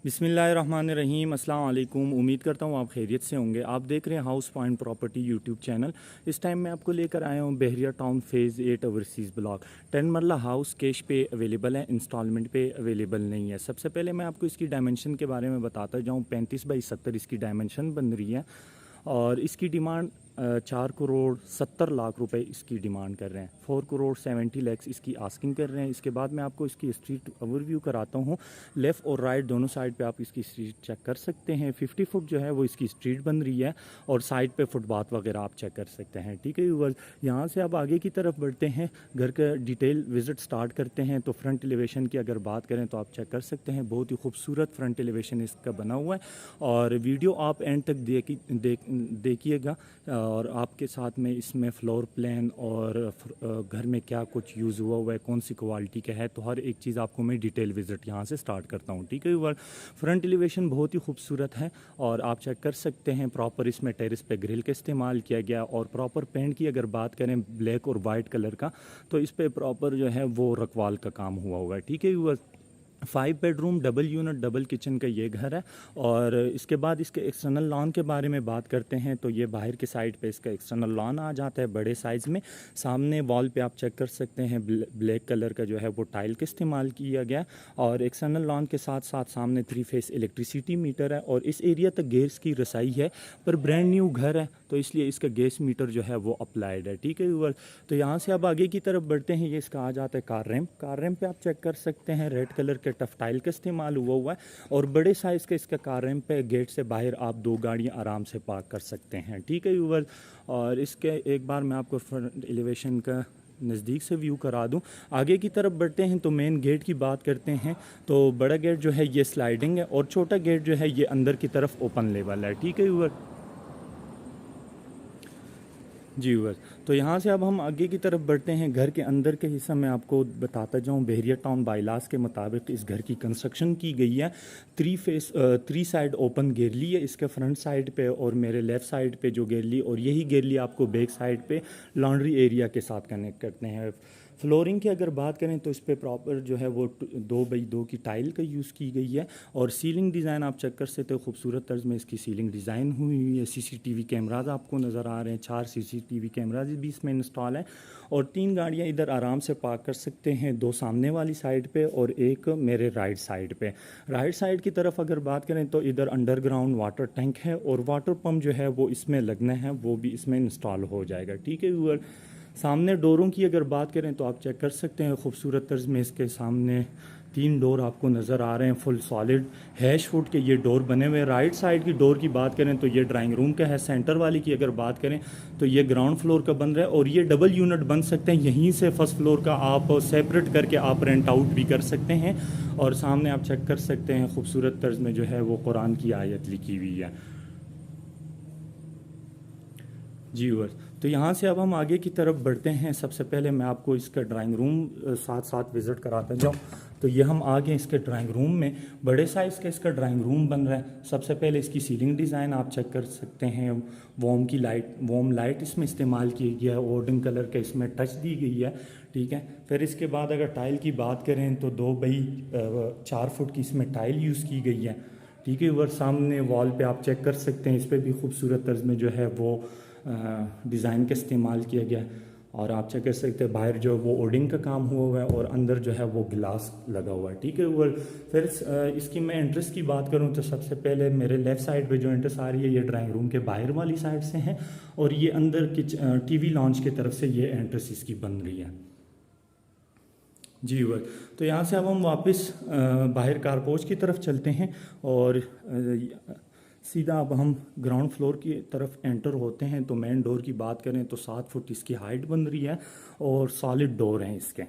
बिस्मिल्लाहिर्रहमानिर्रहीम, अस्सलाम वालेकुम। उम्मीद करता हूँ आप खैरियत से होंगे। आप देख रहे हैं house point property YouTube channel. इस टाइम मैं आपको लेकर आया हूँ बहरिया टाउन फेज़ 8 ओवरसीज़ ब्लॉक। 10 मरला हाउस कैश पे अवेलेबल है, इंस्टॉलमेंट पे अवेलेबल नहीं है। सबसे पहले मैं आपको इसकी डायमेंशन के बारे में बताता जाऊँ। 35 बाई 70 इसकी डायमेंशन बन रही है और इसकी डिमांड 4 करोड़ 70 लाख रुपए इसकी डिमांड कर रहे हैं। 4 करोड़ 70 लाख इसकी आस्किंग कर रहे हैं। इसके बाद मैं आपको इसकी स्ट्रीट ओवरव्यू कराता हूँ। लेफ़्ट और राइट दोनों साइड पे आप इसकी स्ट्रीट चेक कर सकते हैं। 50 फुट जो है वो इसकी स्ट्रीट बन रही है और साइड पे फुटपाथ वगैरह आप चेक कर सकते हैं। ठीक है व्यूअर्स, यहाँ से आप आगे की तरफ बढ़ते हैं, घर का डिटेल विज़िट स्टार्ट करते हैं। तो फ्रंट एलिवेशन की अगर बात करें तो आप चेक कर सकते हैं, बहुत ही खूबसूरत फ्रंट एलिवेशन इसका बना हुआ है। और वीडियो आप एंड तक देखिएगा और आपके साथ में इसमें फ्लोर प्लान और घर में क्या कुछ यूज़ हुआ है, कौन सी क्वालिटी का है, तो हर एक चीज़ आपको मैं डिटेल विज़िट यहाँ से स्टार्ट करता हूँ। ठीक है व्यूअर, फ्रंट एलिवेशन बहुत ही खूबसूरत है और आप चेक कर सकते हैं। प्रॉपर इसमें टेरेस पे ग्रिल का इस्तेमाल किया गया और प्रॉपर पेंट की अगर बात करें ब्लैक और वाइट कलर का, तो इस पर प्रॉपर जो है वो रखवाल का काम हुआ है। ठीक है viewer, 5 bedroom double unit double kitchen का ये घर है। और इसके बाद इसके एक्सटर्नल लॉन के बारे में बात करते हैं तो ये बाहर की साइड पे इसका एक्सटर्नल लॉन आ जाता है बड़े साइज़ में। सामने वॉल पे आप चेक कर सकते हैं ब्लैक कलर का जो है वो टाइल का इस्तेमाल किया गया और एक्सटर्नल लॉन के साथ साथ सामने 3 फेस इलेक्ट्रिसिटी मीटर है और इस एरिया तक गैस की रसाई है, पर ब्रांड न्यू घर है तो इसलिए इसका गैस मीटर जो है वो अप्लाइड है। ठीक है व्यूअर्स, तो यहाँ से अब आगे की तरफ बढ़ते हैं। ये इसका आ जाता है कार रैम्प। कार रैम्प पे आप चेक कर सकते हैं रेड कलर के टफ टाइल का इस्तेमाल हुआ है और बड़े साइज़ का इसका कार रैम्प पे गेट से बाहर आप 2 गाड़ियाँ आराम से पार्क कर सकते हैं। ठीक है व्यूअर्स, और इसके एक बार मैं आपको फ्रंट एलिवेशन का नज़दीक से व्यू करा दूं। आगे की तरफ बढ़ते हैं तो मेन गेट की बात करते हैं। तो बड़ा गेट जो है ये स्लाइडिंग है और छोटा गेट जो है ये अंदर की तरफ ओपन लेवल है। ठीक है व्यूअर्स जी व्यूअर्स, तो यहाँ से अब हम आगे की तरफ बढ़ते हैं। घर के अंदर के हिस्सा में आपको बताता जाऊँ, बहरिया टाउन बाईलास के मुताबिक इस घर की कंस्ट्रक्शन की गई है। 3 साइड ओपन गेरली है इसके फ्रंट साइड पे और मेरे लेफ़्ट साइड पे जो गेरली, और यही गेरली आपको बैक साइड पे लॉन्ड्री एरिया के साथ कनेक्ट करते हैं। फ्लोरिंग की अगर बात करें तो इस पर प्रॉपर जो है वो 2x2 की टाइल का यूज़ की गई है और सीलिंग डिज़ाइन आप चेक कर सकते हो, खूबसूरत तर्ज में इसकी सीलिंग डिज़ाइन हुई है। सीसीटीवी कैमराज आपको नज़र आ रहे हैं, 4 सीसीटीवी कैमराज भी इसमें इंस्टॉल है और 3 गाड़ियाँ इधर आराम से पार्क कर सकते हैं, 2 सामने वाली साइड पे और एक मेरे राइट साइड पे। राइट साइड की तरफ अगर बात करें तो इधर अंडरग्राउंड वाटर टैंक है और वाटर पम्प जो है वो इसमें लगना है, वो भी इसमें इंस्टॉल हो जाएगा। ठीक है व्यूअर, सामने डोरों की अगर बात करें तो आप चेक कर सकते हैं, खूबसूरत तर्ज में इसके सामने 3 डोर आपको नज़र आ रहे हैं। फुल सॉलिड हैश वुड के ये डोर बने हुए हैं। राइट साइड की डोर की बात करें तो ये ड्राइंग रूम का है। सेंटर वाली की अगर बात करें तो ये ग्राउंड फ्लोर का बन रहा है और ये डबल यूनिट बन सकते हैं। यहीं से फर्स्ट फ्लोर का आप सेपरेट करके आप रेंट आउट भी कर सकते हैं। और सामने आप चेक कर सकते हैं, खूबसूरत तर्ज में जो है वो कुरान की आयत लिखी हुई है। जी व्यूअर्स, तो यहाँ से अब हम आगे की तरफ बढ़ते हैं। सबसे पहले मैं आपको इसका ड्राइंग रूम साथ साथ विज़िट कराता जाऊँ। तो ये हम आ गए इसके ड्राइंग रूम में। बड़े साइज़ का इसका ड्राइंग रूम बन रहा है। सबसे पहले इसकी सीलिंग डिज़ाइन आप चेक कर सकते हैं। वॉर्म लाइट इसमें इस्तेमाल की गई है, वुडन कलर का इसमें टच दी गई है। ठीक है, फिर इसके बाद अगर टाइल की बात करें तो 2x4 फुट की इसमें टाइल यूज़ की गई है। ठीक है, ऊपर सामने वॉल पे आप चेक कर सकते हैं, इस पर भी खूबसूरत तर्ज में जो है वो डिज़ाइन का इस्तेमाल किया गया और आप चेक कर सकते हैं बाहर जो वो ओडिंग का काम हुआ है और अंदर जो है वो गिलास लगा हुआ है। ठीक है ऊपर, फिर इसकी मैं एंट्रेंस की बात करूं तो सबसे पहले मेरे लेफ़्ट साइड पे जो एंट्रेंस आ रही है ये ड्राइंग रूम के बाहर वाली साइड से है और ये अंदर टीवी लॉन्च की तरफ से ये एंट्रेंस इसकी बन रही है। जी वर्क, तो यहाँ से अब हम वापस बाहर कारपोच की तरफ चलते हैं और सीधा अब हम ग्राउंड फ्लोर की तरफ एंटर होते हैं। तो मेन डोर की बात करें तो 7 फुट इसकी हाइट बन रही है और सॉलिड डोर हैं इसके।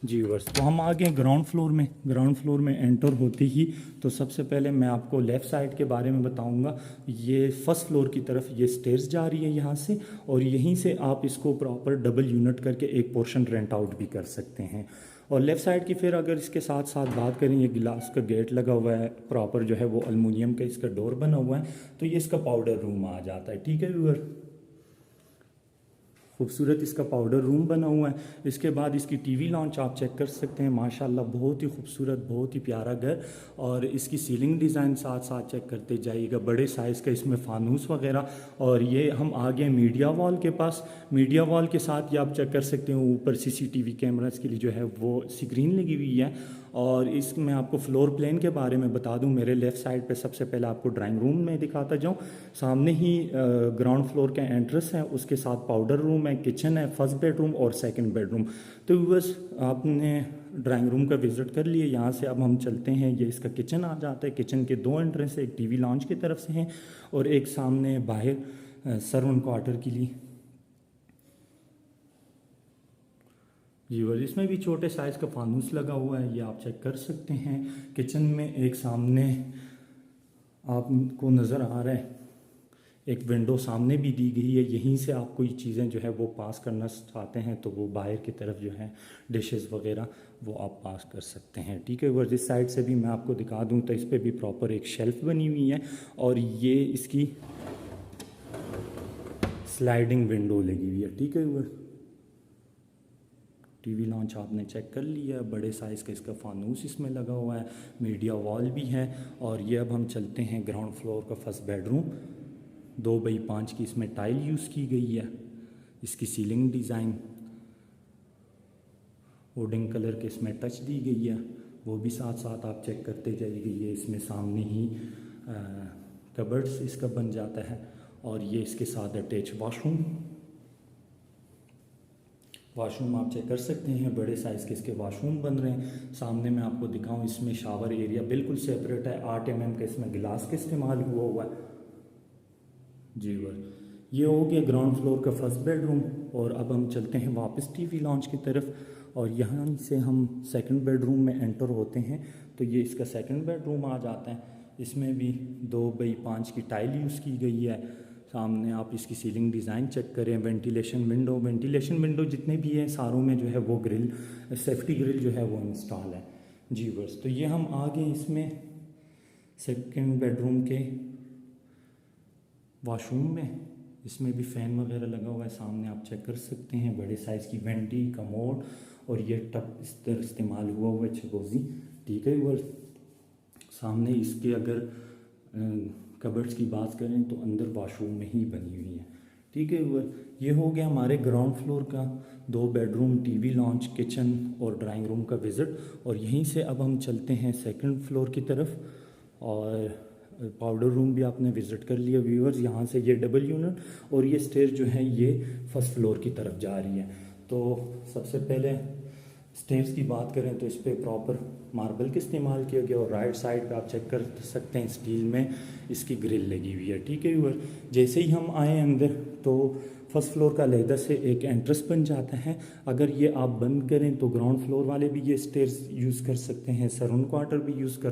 जी वर्स, तो हम आ गए ग्राउंड फ्लोर में। ग्राउंड फ्लोर में एंटर होते ही तो सबसे पहले मैं आपको लेफ़्ट साइड के बारे में बताऊंगा। ये फर्स्ट फ्लोर की तरफ ये स्टेयर्स जा रही है यहाँ से और यहीं से आप इसको प्रॉपर डबल यूनिट करके एक पोर्शन रेंट आउट भी कर सकते हैं। और लेफ़्ट साइड की फिर अगर इसके साथ साथ बात करें, ये गिलास का गेट लगा हुआ है, प्रॉपर जो है वो अलमुनियम का इसका डोर बना हुआ है, तो ये इसका पाउडर रूम आ जाता है। ठीक है व्यूअर, खूबसूरत इसका पाउडर रूम बना हुआ है। इसके बाद इसकी टीवी लॉन्च आप चेक कर सकते हैं, माशाल्लाह बहुत ही खूबसूरत, बहुत ही प्यारा घर। और इसकी सीलिंग डिज़ाइन साथ साथ चेक करते जाइएगा, बड़े साइज़ का इसमें फानूस वगैरह। और ये हम आ गए मीडिया वॉल के पास। मीडिया वॉल के साथ ये आप चेक कर सकते हो, ऊपर CCTV कैमरास के लिए जो है वो स्क्रीन लगी हुई है। और इसमें आपको फ्लोर प्लान के बारे में बता दूं, मेरे लेफ़्ट साइड पे सबसे पहले आपको ड्राइंग रूम में दिखाता जाऊं। सामने ही ग्राउंड फ्लोर का एंट्रेंस है, उसके साथ पाउडर रूम है, किचन है, फर्स्ट बेडरूम और सेकंड बेडरूम। तो बस आपने ड्राइंग रूम का विज़िट कर लिए। यहाँ से अब हम चलते हैं, ये इसका किचन आ जाता है। किचन के 2 एंट्रेंस है, एक टीवी लॉन्च की तरफ से है और एक सामने बाहर सर्वेंट क्वार्टर के लिए। जी और इसमें भी छोटे साइज़ का फानूस लगा हुआ है, ये आप चेक कर सकते हैं। किचन में एक सामने आपको नज़र आ रहा है, एक विंडो सामने भी दी गई है। यहीं से आप कोई चीज़ें जो है वो पास करना चाहते हैं तो वो बाहर की तरफ जो है डिशेस वगैरह वो आप पास कर सकते हैं। ठीक है, और इस साइड से भी मैं आपको दिखा दूं तो इस पर भी प्रॉपर एक शेल्फ बनी हुई है और ये इसकी स्लाइडिंग विंडो लगी हुई है। ठीक है, वो टीवी लॉन्च आपने चेक कर लिया, बड़े साइज़ का इसका फानूस इसमें लगा हुआ है, मीडिया वॉल भी है। और ये अब हम चलते हैं ग्राउंड फ्लोर का फर्स्ट बेडरूम। 2x5 की इसमें टाइल यूज़ की गई है। इसकी सीलिंग डिज़ाइन वुडन कलर के इसमें टच दी गई है, वो भी साथ साथ आप चेक करते जाइए। ये इसमें सामने ही कबर्ड्स इसका बन जाता है और ये इसके साथ अटैच वाशरूम आप चेक कर सकते हैं, बड़े साइज़ के इसके वाशरूम बन रहे हैं। सामने मैं आपको दिखाऊं, इसमें शावर एरिया बिल्कुल सेपरेट है। 8 mm का इसमें गिलास का इस्तेमाल हुआ है। जी वर ये हो गया ग्राउंड फ्लोर का फर्स्ट बेडरूम। और अब हम चलते हैं वापस टीवी लॉन्च की तरफ और यहाँ से हम सेकंड बेडरूम में एंटर होते हैं। तो ये इसका सेकंड बेडरूम आ जाता है। इसमें भी 2x5 की टाइल यूज़ की गई है। सामने आप इसकी सीलिंग डिज़ाइन चेक करें, वेंटिलेशन विंडो जितने भी हैं सारों में जो है वो ग्रिल, सेफ्टी ग्रिल जो है वो इंस्टॉल है। जी बस, तो ये हम आ गए इसमें सेकंड बेडरूम के वॉशरूम में। इसमें भी फ़ैन वगैरह लगा हुआ है, सामने आप चेक कर सकते हैं, बड़े साइज़ की वेंटी कमोड और ये टब इस तरह इस्तेमाल हुआ है छगोजी। ठीक है, वो सामने इसके अगर कबर्ड्स की बात करें तो अंदर वॉशरूम में ही बनी हुई है। ठीक है, वो ये हो गया हमारे ग्राउंड फ्लोर का 2 बेडरूम, टीवी लॉन्च, किचन और ड्राइंग रूम का विज़िट। और यहीं से अब हम चलते हैं सेकंड फ्लोर की तरफ और पाउडर रूम भी आपने विज़िट कर लिया व्यूअर्स। यहाँ से ये डबल यूनिट और ये स्टेज जो है ये फर्स्ट फ्लोर की तरफ जा रही है। तो सबसे पहले स्टेयर्स की बात करें तो इस पर प्रॉपर मार्बल का इस्तेमाल किया गया और राइट साइड पे आप चेक कर सकते हैं स्टील में इसकी ग्रिल लगी हुई है। ठीक है व्यूअर, जैसे ही हम आए अंदर तो फर्स्ट फ्लोर का अलहदा से एक एंट्रेंस बन जाता है। अगर ये आप बंद करें तो ग्राउंड फ्लोर वाले भी ये स्टेयर्स यूज़ कर सकते हैं, सर्वेंट क्वार्टर भी यूज़ कर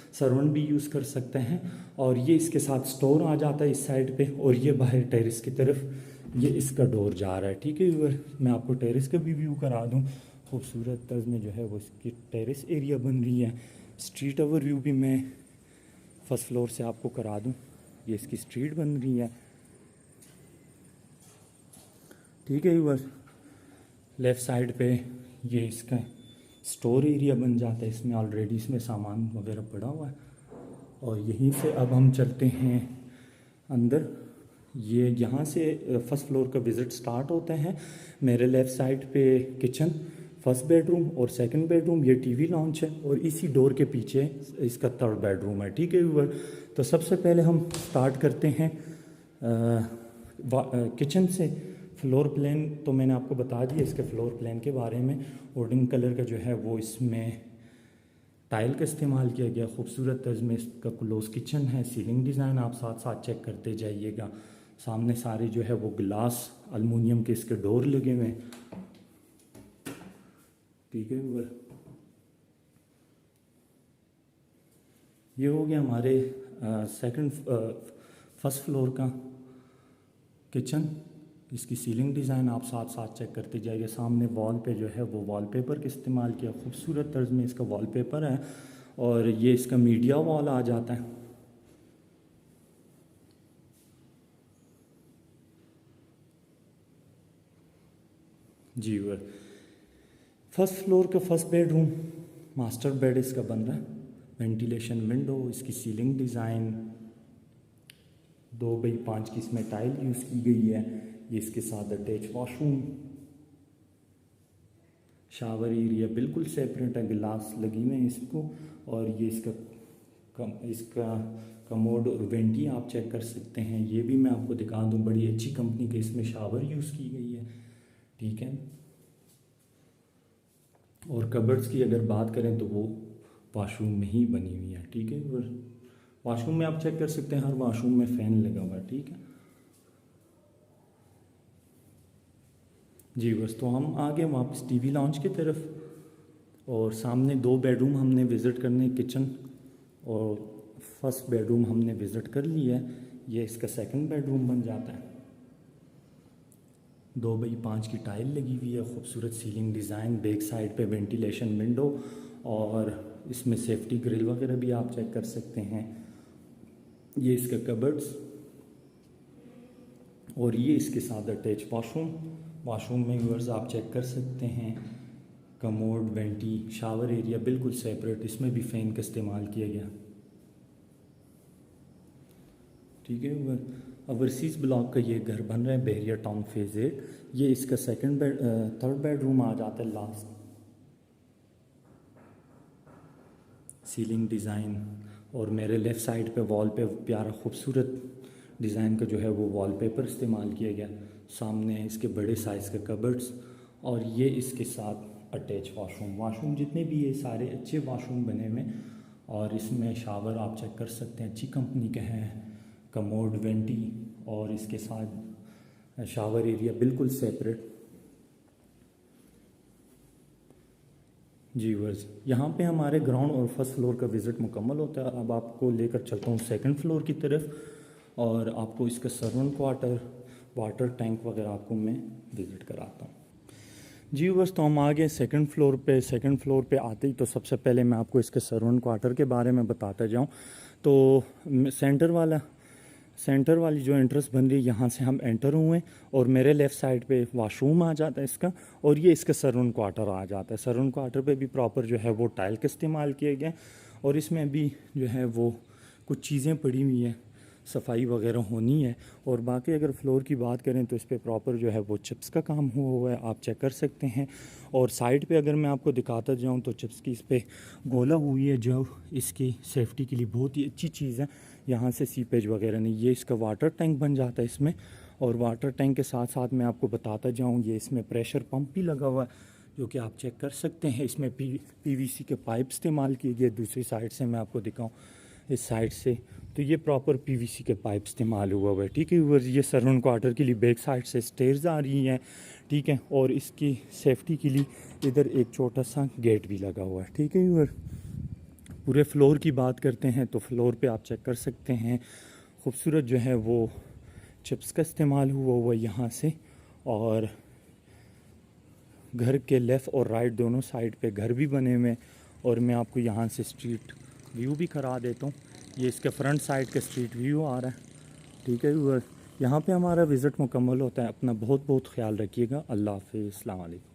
सर्वेंट भी यूज़ कर सकते हैं। और ये इसके साथ स्टोर आ जाता है इस साइड पे और ये बाहर टेरेस की तरफ ये इसका डोर जा रहा है। ठीक है व्यूअर, मैं आपको टेरेस का भी व्यू करा दूँ। खूबसूरत तर्ज में जो है वो इसकी टेरेस एरिया बन रही है। स्ट्रीट ओवर व्यू भी मैं फर्स्ट फ्लोर से आपको करा दूँ, ये इसकी स्ट्रीट बन रही है। ठीक है व्यूअर, लेफ़्ट साइड पे ये इसका स्टोर एरिया बन जाता है, इसमें ऑलरेडी इसमें सामान वगैरह पड़ा हुआ है। और यहीं से अब हम चलते हैं अंदर। ये यहाँ से फर्स्ट फ्लोर का विज़िट स्टार्ट होता है। मेरे लेफ़्ट साइड पे किचन, फर्स्ट बेडरूम और सेकंड बेडरूम, ये टीवी लॉन्च है और इसी डोर के पीछे इसका थर्ड बेडरूम है। ठीक है व्यूअर, तो सबसे पहले हम स्टार्ट करते हैं किचन से। फ्लोर प्लान तो मैंने आपको बता दिया, इसके फ्लोर प्लान के बारे में। वुडन कलर का जो है वो इसमें टाइल का इस्तेमाल किया गया, खूबसूरत तर्ज में इसका क्लोज किचन है। सीलिंग डिज़ाइन आप साथ साथ चेक करते जाइएगा। सामने सारे जो है वो ग्लास अलमुनियम के इसके डोर लगे हुए हैं। ठीक है व्यूअर, ये हो गया हमारे फर्स्ट फ्लोर का किचन। इसकी सीलिंग डिज़ाइन आप साथ साथ चेक करते जाइए। सामने वॉल पे जो है वो वॉलपेपर का इस्तेमाल किया, खूबसूरत तर्ज में इसका वॉलपेपर है और ये इसका मीडिया वॉल आ जाता है। जी वो फर्स्ट फ्लोर का फर्स्ट बेडरूम मास्टर बेड इसका बन रहा है, वेंटिलेशन विंडो, इसकी सीलिंग डिज़ाइन 2x5 की इसमें टाइल यूज़ की गई है। ये इसके साथ अटैच वॉशरूम, शावर एरिया बिल्कुल सेपरेट है, गिलास लगी हुए हैं इसको। और ये इसका कमोड और वेंटी आप चेक कर सकते हैं, ये भी मैं आपको दिखा दूं, बड़ी अच्छी कंपनी के इसमें शावर यूज़ की गई है, ठीक है। और कबर्ड्स की अगर बात करें तो वो वॉशरूम में ही बनी हुई है, ठीक है। वॉशरूम में आप चेक कर सकते हैं, हर वॉशरूम में फ़ैन लगा हुआ है, ठीक है जी। बस तो हम आ गए वापस टीवी लॉन्च की तरफ, और सामने 2 बेडरूम हमने विज़िट करने, किचन और फर्स्ट बेडरूम हमने विज़िट कर लिया है। ये इसका सेकंड बेडरूम बन जाता है, 2x5 की टाइल लगी हुई है, खूबसूरत सीलिंग डिज़ाइन, बैक साइड पे वेंटिलेशन विंडो, और इसमें सेफ्टी ग्रिल वगैरह भी आप चेक कर सकते हैं। ये इसका कबर्ड्स, और ये इसके साथ अटैच वॉशरूम में व्यूअर्स आप चेक कर सकते हैं, कमोड, वेंटी, शावर एरिया बिल्कुल सेपरेट, इसमें भी फ़ैन का इस्तेमाल किया गया, ठीक है। ओवरसीज़ ब्लॉक का ये घर बन रहा है बहरिया टाउन फेज़ 8। ये इसका थर्ड बेडरूम आ जाता है लास्ट। सीलिंग डिज़ाइन, और मेरे लेफ़्ट साइड पे वॉल पे प्यारा खूबसूरत डिज़ाइन का जो है वो वॉलपेपर इस्तेमाल किया गया। सामने इसके बड़े साइज़ के कबर्ड्स, और ये इसके साथ अटैच वॉशरूम जितने भी ये सारे अच्छे वॉशरूम बने हुए हैं। और इसमें शावर आप चेक कर सकते हैं, अच्छी कंपनी के हैं, कमोड, वेंटी, और इसके साथ शावर एरिया बिल्कुल सेपरेट जी। वर्स यहाँ पे हमारे ग्राउंड और फर्स्ट फ्लोर का विज़िट मुकम्मल होता है। अब आपको लेकर चलता हूँ सेकंड फ्लोर की तरफ, और आपको इसका सर्वेंट क्वार्टर, वाटर टैंक वगैरह आपको मैं विज़िट कराता हूँ जी। बस तो हम आ गए सेकंड फ्लोर पे। सेकंड फ्लोर पे आते ही तो सबसे पहले मैं आपको इसके सर्वेंट क्वार्टर के बारे में बताता जाऊँ। तो सेंटर वाली जो एंट्रेंस बन रही है, यहाँ से हम एंटर हुए, और मेरे लेफ़्ट साइड पे वॉशरूम आ जाता है इसका, और ये इसका सर्वेंट क्वार्टर आ जाता है। सर्वेंट क्वार्टर पे भी प्रॉपर जो है वो टाइल का इस्तेमाल किया गया है, और इसमें भी जो है वो कुछ चीज़ें पड़ी हुई हैं, सफाई वगैरह होनी है। और बाकी अगर फ्लोर की बात करें तो इस पर प्रॉपर जो है वो चिप्स का काम हुआ है, आप चेक कर सकते हैं। और साइड पे अगर मैं आपको दिखाता जाऊं तो चिप्स की इस पर गोला हुई है, जो इसकी सेफ्टी के लिए बहुत ही अच्छी चीज़ है, यहाँ से सीपेज वगैरह नहीं। ये इसका वाटर टैंक बन जाता है इसमें, और वाटर टैंक के साथ साथ मैं आपको बताता जाऊँ, ये इसमें प्रेशर पंप भी लगा हुआ है, जो कि आप चेक कर सकते हैं। इसमें PVC के पाइप इस्तेमाल किए गए। दूसरी साइड से मैं आपको दिखाऊँ, इस साइड से तो ये प्रॉपर PVC के पाइप इस्तेमाल हुआ है, ठीक है व्यूअर्स। ये सर्वेंट क्वार्टर के लिए बैक साइड से स्टेयर्स आ रही हैं, ठीक है, और इसकी सेफ्टी के लिए इधर एक छोटा सा गेट भी लगा हुआ है, ठीक है व्यूअर। पूरे फ्लोर की बात करते हैं तो फ्लोर पे आप चेक कर सकते हैं, खूबसूरत जो है वो चिप्स का इस्तेमाल हुआ यहाँ से। और घर के लेफ़्ट और राइट दोनों साइड पे घर भी बने हुए हैं, और मैं आपको यहाँ से स्ट्रीट व्यू भी करा देता हूँ। ये इसके फ्रंट साइड का स्ट्रीट व्यू आ रहा है, ठीक है व्यूअर। यहाँ पे हमारा विज़िट मुकम्मल होता है। अपना बहुत बहुत ख्याल रखिएगा। अल्लाह हाफ़िज़, अस्सलाम वालेकुम।